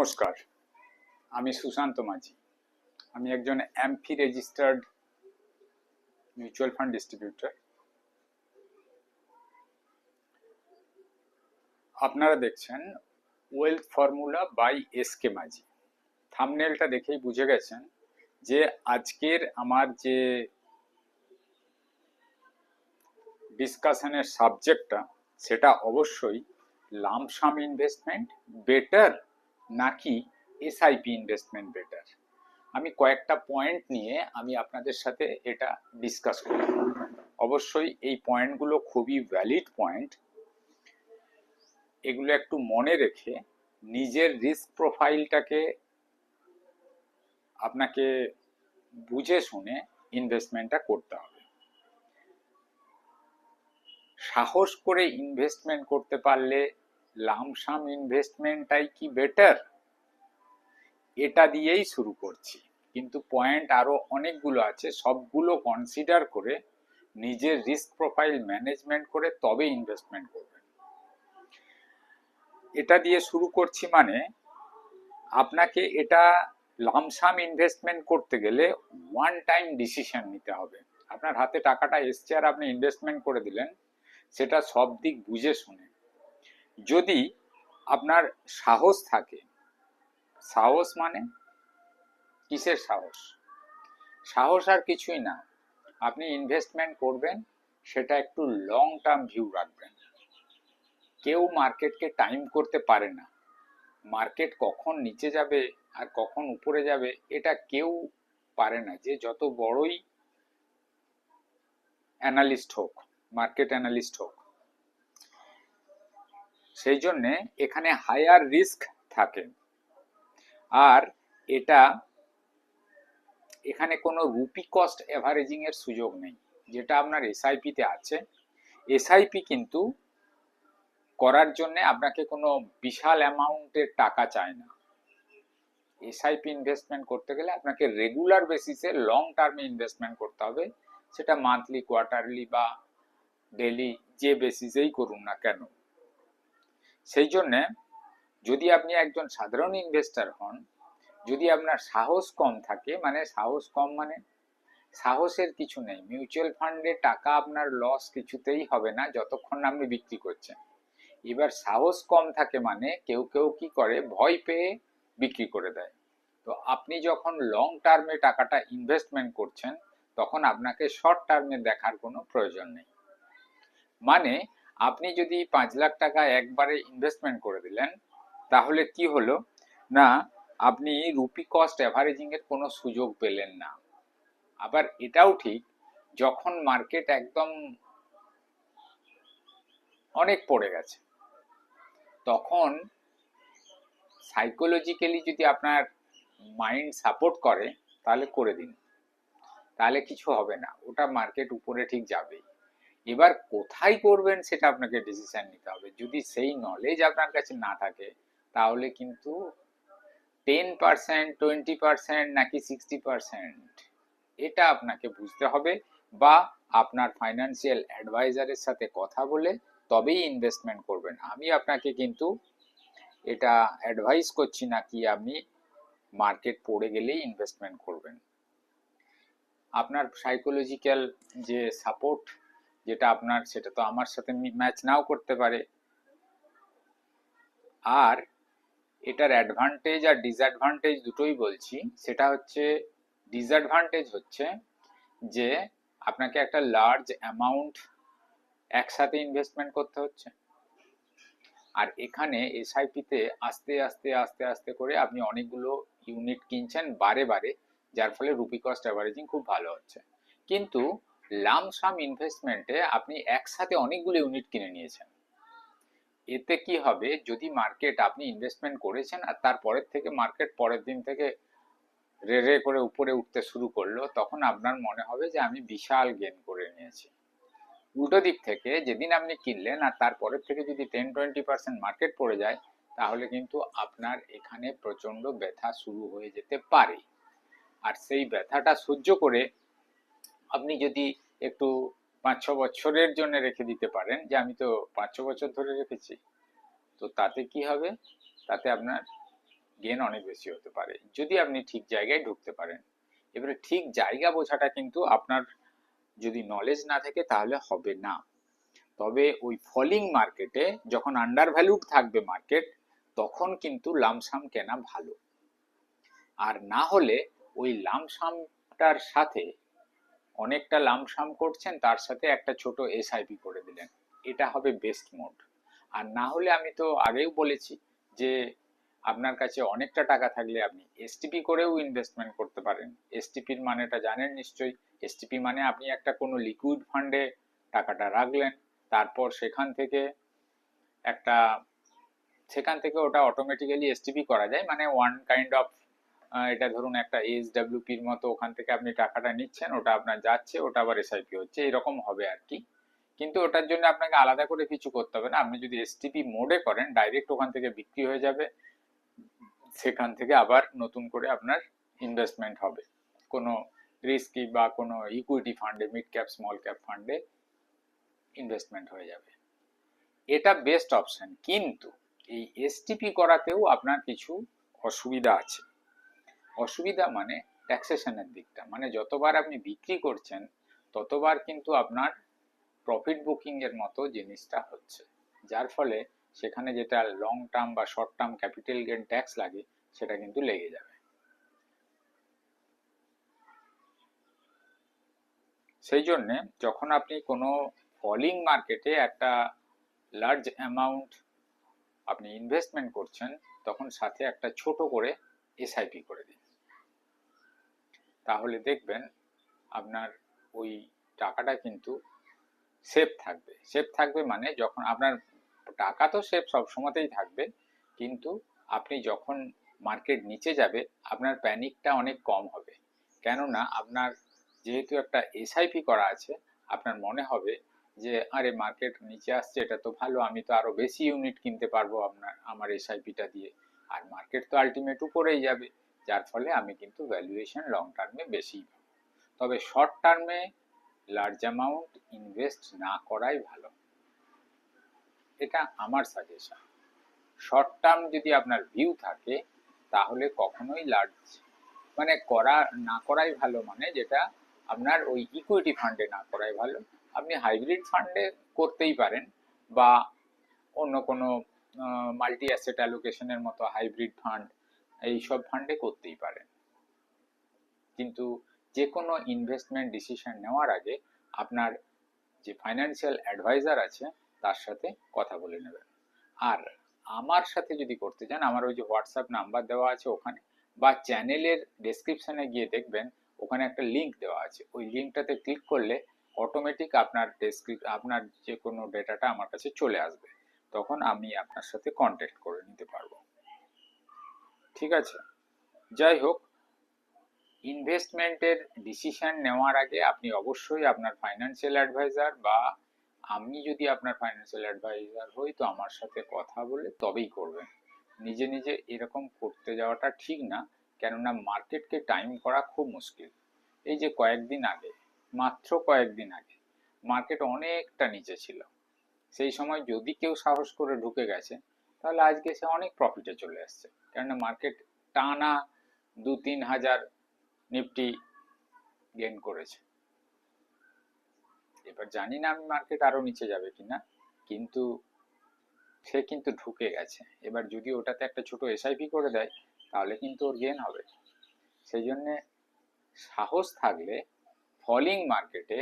নমস্কার, আমি সুশান্ত মাঝি। আমি একজন AMFI registered mutual fund distributor. আপনারা দেখছেন ওয়েলথ ফর্মুলা বাই এসকে মাঝি। থাম্বনেলটা দেখেই বুঝে গেছেন যে আজকের আমার যে ডিসকাশনের সাবজেক্টটা সেটা অবশ্যই লামসাম ইনভেস্টমেন্ট বেটার নাকি এসআইপি ইনভেস্টমেন্ট বেটার। আমি কয়েকটা পয়েন্ট নিয়ে আমি আপনাদের সাথে এটা ডিসকাস করব। অবশ্যই এই পয়েন্টগুলো খুবই ভ্যালিড পয়েন্ট। এগুলো একটু মনে রেখে নিজের রিস্ক প্রোফাইলটাকে আপনাকে বুঝে শুনে ইনভেস্টমেন্টটা করতে হবে। সাহস করে ইনভেস্টমেন্ট করতে পারলে লামসাম ইনভেস্টমেন্টটাই কি বেটার, এটা দিয়েই শুরু করছি। কিন্তু পয়েন্ট আরো অনেকগুলো আছে, সবগুলো কনসিডার করে নিজের রিস্ক প্রোফাইল ম্যানেজমেন্ট করে তবে ইনভেস্টমেন্ট করবেন। এটা দিয়ে শুরু করছি মানে আপনাকে এটা লামসাম ইনভেস্টমেন্ট করতে গেলে ওয়ান টাইম ডিসিশন নিতে হবে। আপনার হাতে টাকাটা এসছে আর আপনি ইনভেস্টমেন্ট করে দিলেন, সেটা সব দিক বুঝে শুনে। যদি আপনার সাহস থাকে, সাহস মানে কিসের সাহস? সাহস আর কিছুই না, আপনি ইনভেস্টমেন্ট করবেন সেটা একটু লং টার্ম ভিউ রাখবেন। কেউ মার্কেটকে টাইম করতে পারে না। মার্কেট কখন নিচে যাবে আর কখন উপরে যাবে এটা কেউ পারে না, যে যত বড়ই অ্যানালিস্ট হোক, মার্কেট অ্যানালিস্ট হোক। সেই জন্যে এখানে হায়ার রিস্ক থাকে। আর এখানে কোনো রুপি কস্ট এভারেজিং এর সুযোগ নেই, যেটা আপনার এসআইপি তে আছে। এসআইপি কিন্তু করার জন্য আপনাকে কোনো বিশাল অ্যামাউন্টের টাকা চায় না। এসআইপি ইনভেস্টমেন্ট করতে গেলে আপনাকে রেগুলার বেসিসে লং টার্মে ইনভেস্টমেন্ট করতে হবে, সেটা মান্থলি, কোয়ার্টারলি বা ডেলি, যে বেসিসেই করুন না কেন। সেই জন্যে যদি আপনি একজন সাধারণ ইনভেস্টর হন, যদি আপনার সাহস কম থাকে, মানে সাহস কম মানে সাহসের কিছু নেই। মিউচুয়াল ফান্ডে টাকা আপনার লস কিছুতেই হবে না যতক্ষণ না আপনি বিক্রি করছেন। এবার সাহস কম থাকে মানে কেউ কেউ কি করে, ভয় পেয়ে বিক্রি করে দেয়। তো আপনি যখন লং টার্মে টাকাটা ইনভেস্টমেন্ট করছেন তখন আপনাকে শর্ট টার্মে দেখার কোনো প্রয়োজন নেই। মানে আপনি যদি 5 লাখ টাকা একবারে ইনভেস্টমেন্ট করে দিলেন, তাহলে কি হলো না, আপনি রুপি কস্ট এভারেজিং এর কোনো সুযোগ পেলেন না। আবার এটাও ঠিক, যখন মার্কেট একদম অনেক পড়ে গেছে তখন সাইকোলজিক্যালি যদি আপনার মাইন্ড সাপোর্ট করে তাহলে করে দিন, তাহলে কিছু হবে না, ওটা মার্কেট উপরে ঠিক যাবে। এবার কোথায় করবেন সেটা আপনাকে ডিসিশন নিতে হবে। যদি সেই নলেজ আপনার কাছে না থাকে তাহলে কিন্তু 10%, 20% নাকি 60%, এটা আপনাকে বুঝতে হবে, বা আপনার ফাইন্যান্সিয়াল অ্যাডভাইজারের সাথে কথা বলে তবেই ইনভেস্টমেন্ট করবেন। আমি আপনাকে কিন্তু এটা অ্যাডভাইস করছি না কি আপনি মার্কেট পড়ে গেলেই ইনভেস্টমেন্ট করবেন। আপনার সাইকোলজিক্যাল যে সাপোর্ট যেটা আপনার, সেটা তো আমার সাথে ম্যাচ নাও করতে পারে। আর এটার অ্যাডভান্টেজ আর ডিসঅ্যাডভান্টেজ দুটোই বলছি। সেটা হচ্ছে, ডিসঅ্যাডভান্টেজ হচ্ছে যে আপনাকে একটা লার্জ অ্যামাউন্ট একসাথে ইনভেস্টমেন্ট করতে হচ্ছে। আর এখানে এসআইপিতে আস্তে আস্তে আস্তে আস্তে করে আপনি অনেকগুলো ইউনিট কিনছেন বারে বারে, যার ফলে রুপি কস্ট অ্যাভারেজিং খুব ভালো হচ্ছে। কিন্তু লামসাম ইনভেস্টমেন্টে আপনি একসাথে অনেকগুলো ইউনিট কিনে নিয়েছেন। এতে কি হবে, যদি মার্কেট, আপনি ইনভেস্টমেন্ট করেছেন আর তারপরের থেকে মার্কেট পরের দিন থেকে রে রে করে উপরে উঠতে শুরু করলো, তখন আপনার মনে হবে যে আমি বিশাল গেইন করে নিয়েছি। উল্টো দিক থেকে যেদিন আপনি কিনলেন আর তারপরের থেকে যদি 10-20% মার্কেট পড়ে যায়, তাহলে কিন্তু আপনার এখানে প্রচন্ড ব্যথা শুরু হয়ে যেতে পারে। আর সেই ব্যথাটা সহ্য করে আপনি যদি একটু 5-6 বছরের জন্য রেখে দিতে পারেন, যে আমি তো 5-6 বছর ধরে রেখেছি, তো তাতে কি হবে, তাতে আপনার গেন অনেক বেশি হতে পারে যদি আপনি ঠিক জায়গায় ঢুকতে পারেন। এবারে ঠিক জায়গা বোঝাটা কিন্তু আপনার যদি নলেজ না থাকে তাহলে হবে না। তবে ওই ফলিং মার্কেটে যখন আন্ডার ভ্যালুড থাকবে মার্কেট, তখন কিন্তু লামসাম কেনা ভালো। আর না হলে ওই লামসামটার সাথে অনেকটা লামসাম করছেন, তার সাথে একটা ছোট এসআইপি করে দিলেন, এটা হবে বেস্ট মোড। আর না হলে আমি তো আগেও বলেছি যে আপনার কাছে অনেকটা টাকা থাকলে আপনি এসটিপি করেও ইনভেস্টমেন্ট করতে পারেন। এসটিপির মানেটা জানেন নিশ্চয়ই। এসটিপি মানে আপনি একটা কোনো লিকুইড ফান্ডে টাকাটা রাখলেন, তারপর সেখান থেকে ওটা অটোমেটিক্যালি এসটিপি করা যায়, মানে ওয়ান কাইন্ড অফ, এটা ধরুন একটা এসডব্লিউপির মতো, ওখান থেকে আপনি টাকাটা নিচ্ছেন, ওটা আপনার যাচ্ছে, ওটা আবার এসআইপি হচ্ছে, এরকম হবে আর কি। কিন্তু ওটার জন্য আপনাকে আলাদা করে কিছু করতে হবে না। আপনি যদি এসটিপি মোডে করেন, ডাইরেক্ট ওখান থেকে বিক্রি হয়ে যাবে, সেখান থেকে আবার নতুন করে আপনার ইনভেস্টমেন্ট হবে কোনো রিস্কি বা কোনো ইকুইটি ফান্ডে, মিড ক্যাপ স্মল ক্যাপ ফান্ডে ইনভেস্টমেন্ট হয়ে যাবে। এটা বেস্ট অপশন। কিন্তু এই এসটিপি করাতেও আপনার কিছু অসুবিধা আছে। অসুবিধা মানে ট্যাক্সেশনের দিকটা, মানে যতবার আপনি বিক্রি করছেন ততবার কিন্তু আপনার প্রফিট বুকিং এর মতো জিনিসটা হচ্ছে, যার ফলে সেখানে যেটা লং টার্ম বা short term capital gain tax লাগে সেটা কিন্তু লেগে যাবে। সেই জন্যে যখন আপনি কোনো ফলিং মার্কেটে একটা লার্জ অ্যামাউন্ট আপনি ইনভেস্টমেন্ট করছেন, তখন সাথে একটা ছোট করে এসআইপি করে দিন। তাহলে দেখবেন আপনার ওই টাকাটা কিন্তু সেফ থাকবে। সেফ থাকবে মানে যখন আপনার টাকা তো সেফ সবসময়তেই থাকবে, কিন্তু আপনি যখন মার্কেট নিচে যাবে আপনার প্যানিকটা অনেক কম হবে। কেননা আপনার যেহেতু একটা এসআইপি করা আছে, আপনার মনে হবে যে আরে মার্কেট নিচে আসছে, এটা তো ভালো, আমি তো আরো বেশি ইউনিট কিনতে পারবো আমার এসআইপিটা দিয়ে, আর মার্কেট তো আলটিমেট উপরেই যাবে, যার ফলে আমি কিন্তু ভ্যালুয়েশন লং টার্মে বেশি পাবো। তবে শর্ট টার্মে লার্জ অ্যামাউন্ট ইনভেস্ট না করাই ভালো, এটা আমার সাজেশন। শর্ট টার্ম যদি আপনার ভিউ থাকে তাহলে কখনোই লার্জ মানে না করাই ভালো, মানে যেটা আপনার ওই ইকুইটি ফান্ডে না করাই ভালো। আপনি হাইব্রিড ফান্ডে করতেই পারেন, বা অন্য কোনো মাল্টি অ্যাসেট অ্যালোকেশনের মতো হাইব্রিড ফান্ড, এইসব ফান্ডে করতেই পারেন। কিন্তু যে কোনো ইনভেস্টমেন্ট ডিসিশন নেওয়ার আগে আপনার যে ফাইন্যান্সিয়াল অ্যাডভাইজার আছে তার সাথে কথা বলে নেবেন। আর আমার সাথে যদি করতে চান, আমার ওই যে হোয়াটসঅ্যাপ নাম্বার দেওয়া আছে ওখানে, বা চ্যানেলের ডেসক্রিপশনে গিয়ে দেখবেন ওখানে একটা লিঙ্ক দেওয়া আছে, ওই লিঙ্কটাতে ক্লিক করলে অটোমেটিক আপনার যে কোনো ডেটাটা আমার কাছে চলে আসবে, তখন আমি আপনার সাথে কন্ট্যাক্ট করে নিতে পারবো। ঠিক আছে? যাই হোক, ইনভেস্টমেন্টের ডিসিশন নেওয়ার আগে আপনি অবশ্যই আপনার ফাইন্যান্সিয়াল অ্যাডভাইজার, বা আমি যদি আপনার ফাইন্যান্সিয়াল অ্যাডভাইজার হই তো আমার সাথে কথা বলে তবেই করবেন। নিজে নিজে এরকম করতে যাওয়াটা ঠিক না, কেননা মার্কেটকে টাইম করা খুব মুশকিল। এই যে মাত্র কয়েকদিন আগে মার্কেট অনেকটা নিচে ছিল, সেই সময় যদি কেউ সাহস করে ঢুকে গেছে তাহলে আজকে সে অনেক প্রফিটে চলে আসছে, কেননা মার্কেট টানা 2-3 হাজার নিফটি গেইন করেছে। এবার জানি না আমি মার্কেট আরো নিচে যাবে কিনা, কিন্তু সে কিন্তু ঢুকে গেছে। এবার যদি ওটাতে একটা ছোট এসআইপি করে দেয় তাহলে কিন্তু ওর গেইন হবে। সেই জন্য সাহস থাকলে ফলিং মার্কেটে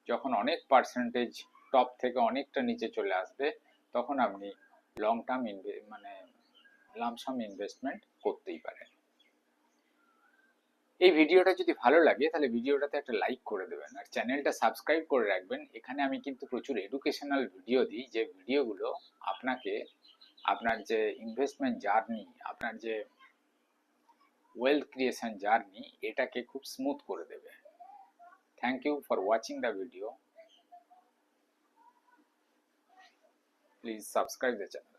যখন অনেক পার্সেন্টেজ টপ থেকে অনেকটা নিচে চলে আসবে, তখন আপনি লং টার্ম মানে লামসাম ইনভেস্টমেন্ট করতেই পারেন। এই ভিডিওটা যদি ভালো লাগে তাহলে ভিডিওটাতে একটা লাইক করে দেবেন, আর চ্যানেলটা সাবস্ক্রাইব করে রাখবেন। এখানে আমি কিন্তু প্রচুর এডুকেশনাল ভিডিও দিই, যে ভিডিওগুলো আপনাকে আপনার যে ইনভেস্টমেন্ট জার্নি, আপনার যে ওয়েলথ ক্রিয়েশন জার্নি, এটাকে খুব স্মুথ করে দেবে। Thank you for watching the video. Please subscribe the channel.